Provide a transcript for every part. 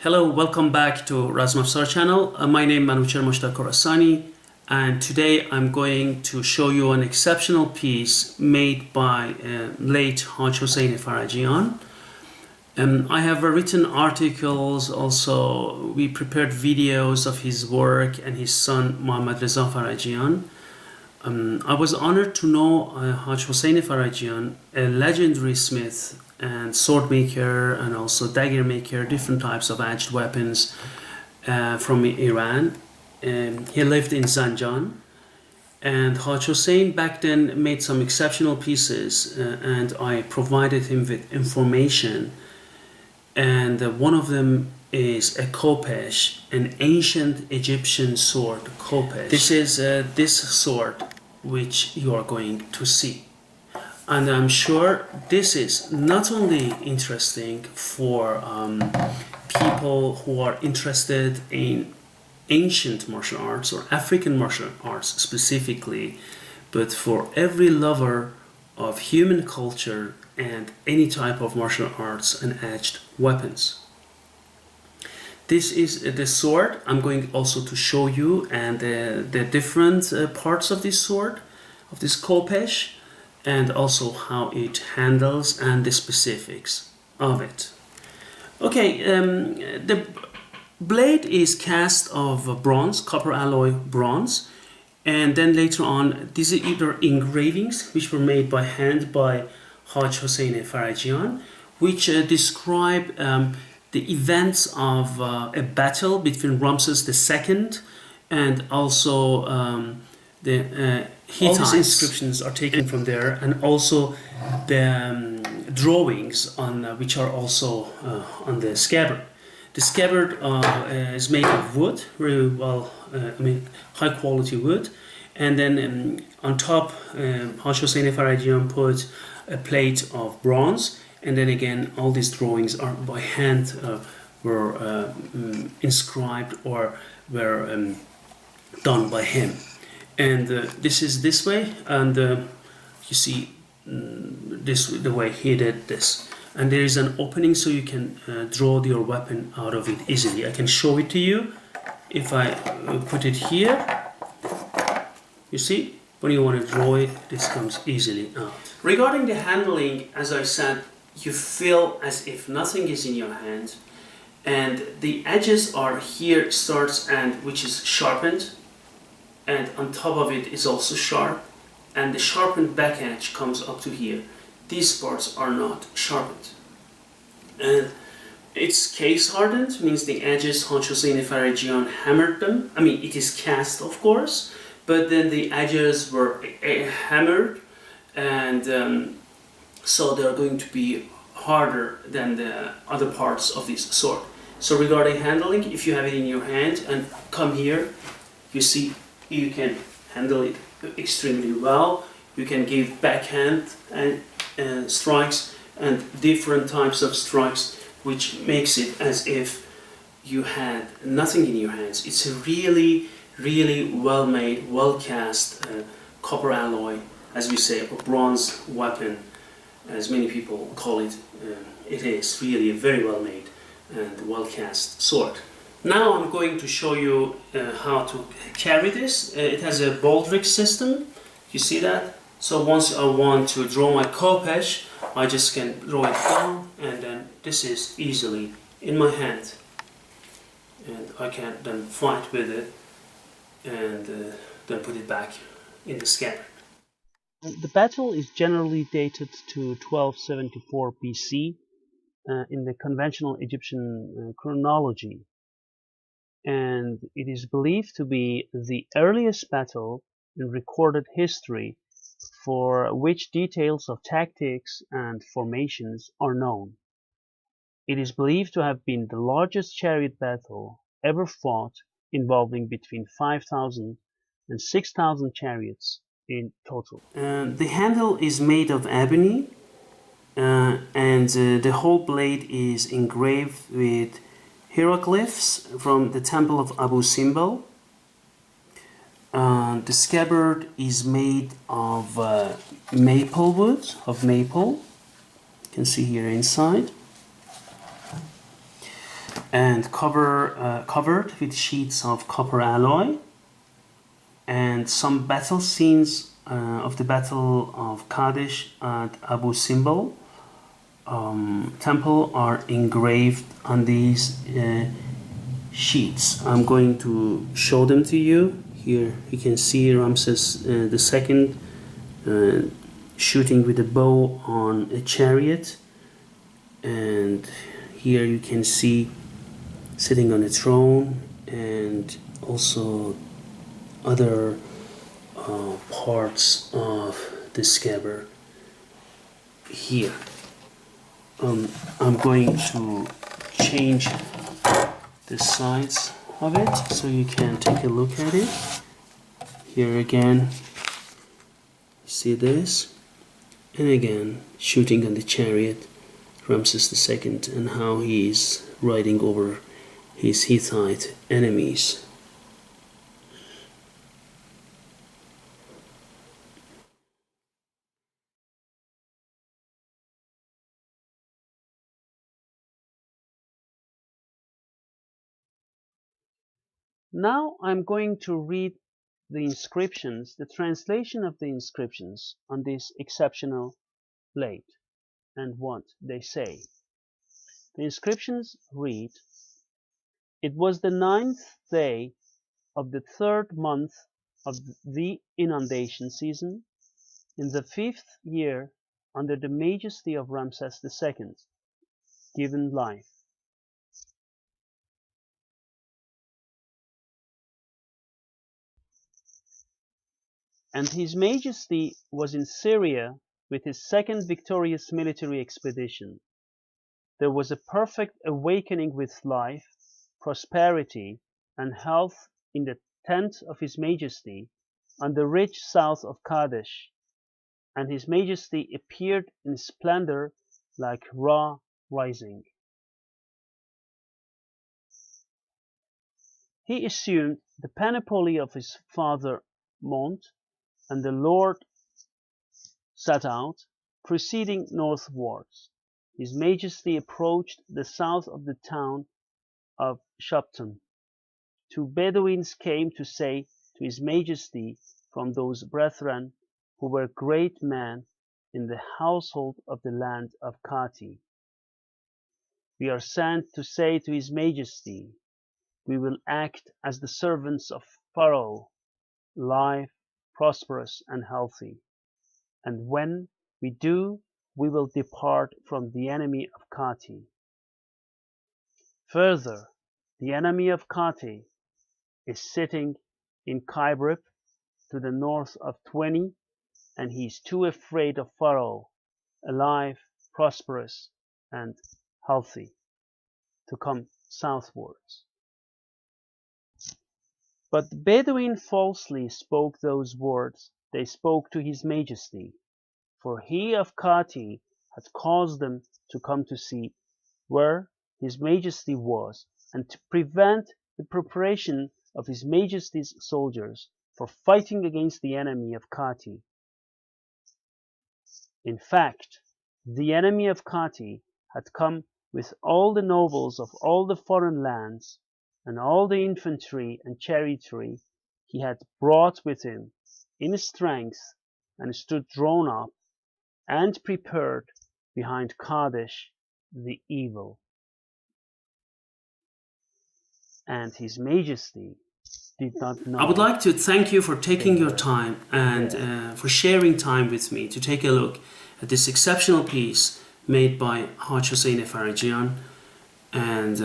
Hello, welcome back to Rameses II channel. My name is Manoucher Khorasani, and today I'm going to show you an exceptional piece made by late Haj Hossein Farajian. I have written articles, also we prepared videos of his work and his son Mohammad Reza Farajian. I was honored to know Haj Hossein Farajian, a legendary smith and sword maker and also dagger maker, different types of edged weapons from Iran. He lived in Zanjan, and Haj Hossein back then made some exceptional pieces, and I provided him with information, and one of them is a Khopesh, an ancient Egyptian sword, Khopesh. This is this sword which you are going to see. And I'm sure this is not only interesting for people who are interested in ancient martial arts or African martial arts specifically, but for every lover of human culture and any type of martial arts and edged weapons. This is the sword I'm going also to show you, and the different parts of this sword, of this Khopesh, and also how it handles and the specifics of it. Okay, the blade is cast of bronze, copper alloy bronze, and then later on these are either engravings which were made by hand by Haj Hossein Farajian, which describe the events of a battle between Rameses II and also the Hittites. All these inscriptions are taken from there, and also the drawings on which are also on the scabbard. The scabbard is made of wood, very well, high quality wood, and then on top, Haj Hossein Farajian put a plate of bronze, and then again, all these drawings are by hand, were inscribed or were done by him. And this is this way, and you see this the way he did this. And there is an opening so you can draw your weapon out of it easily. I can show it to you. If I put it here, you see, when you want to draw it, this comes easily out. Regarding the handling, as I said, you feel as if nothing is in your hand, and the edges are here starts and which is sharpened, and on top of it is also sharp, and the sharpened back edge comes up to here. These parts are not sharpened, and it's case hardened, means the edges Haj Hossein Farajian hammered them. I mean, it is cast, of course, but then the edges were hammered, and so they're going to be harder than the other parts of this sword. So regarding handling, if you have it in your hand and come here, you see you can handle it extremely well. You can give backhand and strikes and different types of strikes, which makes it as if you had nothing in your hands. It's a really, really well made, well cast copper alloy, as we say, or bronze weapon, as many people call it. It is really a very well made and well cast sword. Now I'm going to show you how to carry this. It has a baldric system, you see that? So once I want to draw my Khopesh, I just can draw it down, and then this is easily in my hand. And I can then fight with it and then put it back in the scabbard. The battle is generally dated to 1274 BC in the conventional Egyptian chronology. And it is believed to be the earliest battle in recorded history for which details of tactics and formations are known. It is believed to have been the largest chariot battle ever fought, involving between 5,000 and 6,000 chariots in total. The handle is made of ebony, and the whole blade is engraved with hieroglyphs from the temple of Abu Simbel. The scabbard is made of maple wood, You can see here inside. and covered with sheets of copper alloy, and some battle scenes of the Battle of Kadesh at Abu Simbel temple are engraved on these sheets. I'm going to show them to you. Here you can see Ramses II shooting with a bow on a chariot, and here you can see sitting on a throne, and also other parts of the scabbard here. I'm going to change the sides of it so you can take a look at it. Here again, see this, and again shooting on the chariot, Ramses II, and how he is riding over his Hittite enemies. Now I'm going to read the inscriptions, the translation of the inscriptions on this exceptional plate, and what they say. The inscriptions read, "It was the 9th day of the 3rd month of the inundation season, in the 5th year under the majesty of Ramses II, given life. And His Majesty was in Syria with his 2nd victorious military expedition. There was a perfect awakening with life, prosperity, and health in the tent of His Majesty on the ridge south of Kadesh, and His Majesty appeared in splendor like Ra rising. He assumed the panoply of his father Mont, and the Lord set out, proceeding northwards. His Majesty approached the south of the town of Shabtwn. 2 Bedouins came to say to His Majesty from those brethren who were great men in the household of the land of Khatti. We are sent to say to His Majesty, we will act as the servants of Pharaoh, live, prosperous, and healthy. And when we do, we will depart from the enemy of Khatti. Further, the enemy of Khatti is sitting in Khyrbw to the north of Twni, and he is too afraid of Pharaoh, alive, prosperous, and healthy, to come southwards. But the Bedouin falsely spoke those words they spoke to His Majesty, for He of Khatti had caused them to come to see where His Majesty was, and to prevent the preparation of His Majesty's soldiers for fighting against the enemy of Khatti. In fact, the enemy of Khatti had come with all the nobles of all the foreign lands, and all the infantry and chariotry he had brought with him in strength, and stood drawn up and prepared behind Kadesh the Evil. And His Majesty did not know. I would like to thank you for taking your time and for sharing time with me to take a look at this exceptional piece made by Haj Hossein Farajian. And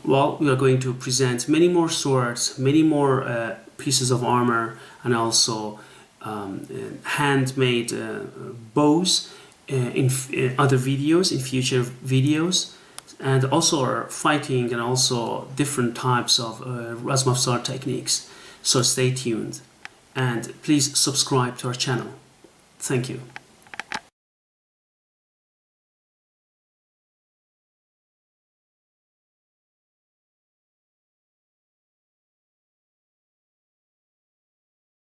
well, we are going to present many more swords, many more pieces of armor, and also handmade bows in other videos, in future videos, and also our fighting and also different types of Razmafzar techniques. So stay tuned and please subscribe to our channel. Thank you.